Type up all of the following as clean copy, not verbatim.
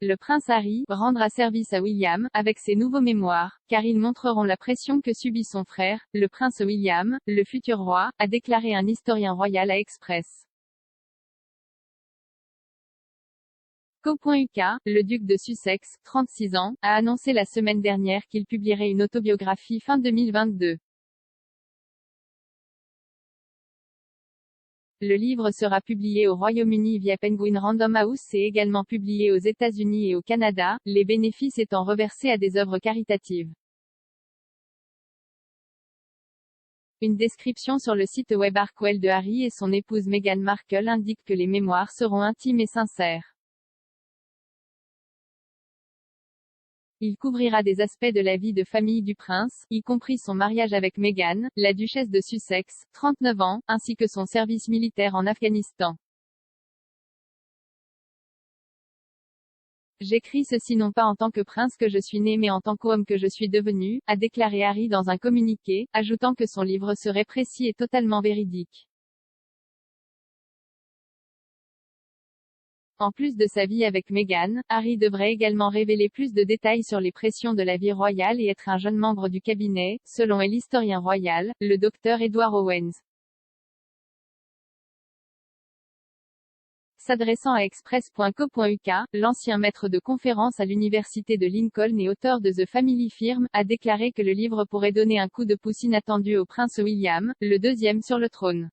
le prince Harry rendra service à William, avec ses nouveaux mémoires, car ils montreront la pression que subit son frère, le prince William, le futur roi, a déclaré un historien royal à Express. Co.uk, le duc de Sussex, 36 ans, a annoncé la semaine dernière qu'il publierait une autobiographie fin 2022. Le livre sera publié au Royaume-Uni via Penguin Random House et également publié aux États-Unis et au Canada, les bénéfices étant reversés à des œuvres caritatives. Une description sur le site web Arkwell de Harry et son épouse Meghan Markle indique que les mémoires seront intimes et sincères. Il couvrira des aspects de la vie de famille du prince, y compris son mariage avec Meghan, la duchesse de Sussex, 39 ans, ainsi que son service militaire en Afghanistan. J'écris ceci non pas en tant que prince que je suis né mais en tant qu'homme que je suis devenu, a déclaré Harry dans un communiqué, ajoutant que son livre serait précis et totalement véridique. En plus de sa vie avec Meghan, Harry devrait également révéler plus de détails sur les pressions de la vie royale et être un jeune membre du cabinet, selon l'historien royal, le docteur Edward Owens. S'adressant à Express.co.uk, l'ancien maître de conférences à l'université de Lincoln et auteur de The Family Firm, a déclaré que le livre pourrait donner un coup de pouce inattendu au prince William, le deuxième sur le trône.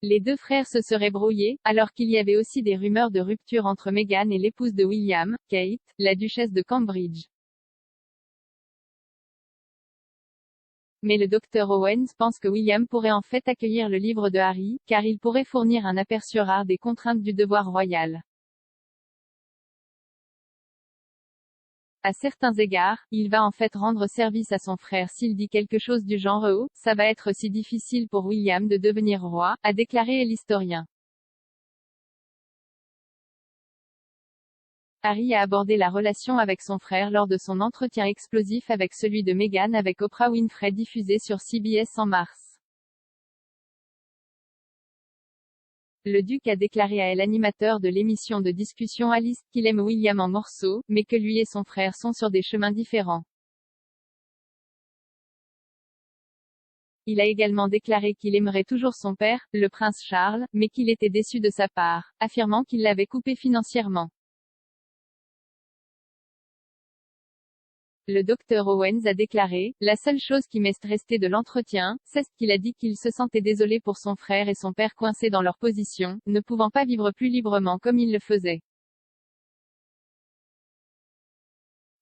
Les deux frères se seraient brouillés, alors qu'il y avait aussi des rumeurs de rupture entre Meghan et l'épouse de William, Kate, la duchesse de Cambridge. Mais le Dr Owens pense que William pourrait en fait accueillir le livre de Harry, car il pourrait fournir un aperçu rare des contraintes du devoir royal. À certains égards, il va en fait rendre service à son frère s'il dit quelque chose du genre « Oh, ça va être si difficile pour William de devenir roi », a déclaré l'historien. Harry a abordé la relation avec son frère lors de son entretien explosif avec celui de Meghan avec Oprah Winfrey diffusé sur CBS en mars. Le duc a déclaré à l'animateur de l'émission de discussion Alice qu'il aime William en morceaux, mais que lui et son frère sont sur des chemins différents. Il a également déclaré qu'il aimerait toujours son père, le prince Charles, mais qu'il était déçu de sa part, affirmant qu'il l'avait coupé financièrement. Le Dr Owens a déclaré, « La seule chose qui m'est restée de l'entretien, c'est qu'il a dit qu'il se sentait désolé pour son frère et son père coincés dans leur position, ne pouvant pas vivre plus librement comme ils le faisaient.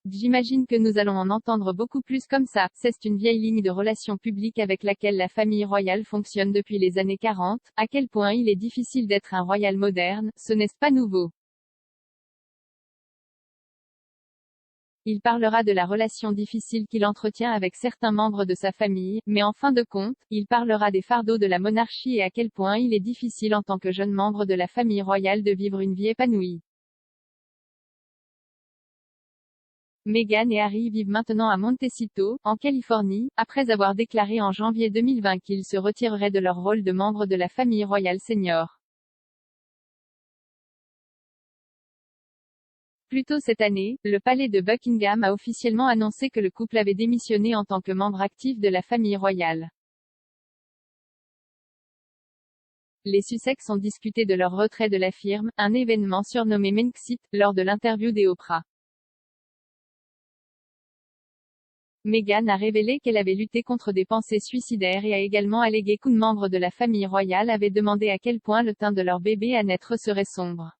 J'imagine que nous allons en entendre beaucoup plus comme ça, c'est une vieille ligne de relations publiques avec laquelle la famille royale fonctionne depuis les années 40, à quel point il est difficile d'être un royal moderne, ce n'est pas nouveau. » Il parlera de la relation difficile qu'il entretient avec certains membres de sa famille, mais en fin de compte, il parlera des fardeaux de la monarchie et à quel point il est difficile en tant que jeune membre de la famille royale de vivre une vie épanouie. Meghan et Harry vivent maintenant à Montecito, en Californie, après avoir déclaré en janvier 2020 qu'ils se retireraient de leur rôle de membre de la famille royale senior. Plus tôt cette année, le palais de Buckingham a officiellement annoncé que le couple avait démissionné en tant que membre actif de la famille royale. Les Sussex ont discuté de leur retrait de la firme, un événement surnommé Menxit, lors de l'interview des Oprah. Meghan a révélé qu'elle avait lutté contre des pensées suicidaires et a également allégué qu'une membre de la famille royale avait demandé à quel point le teint de leur bébé à naître serait sombre.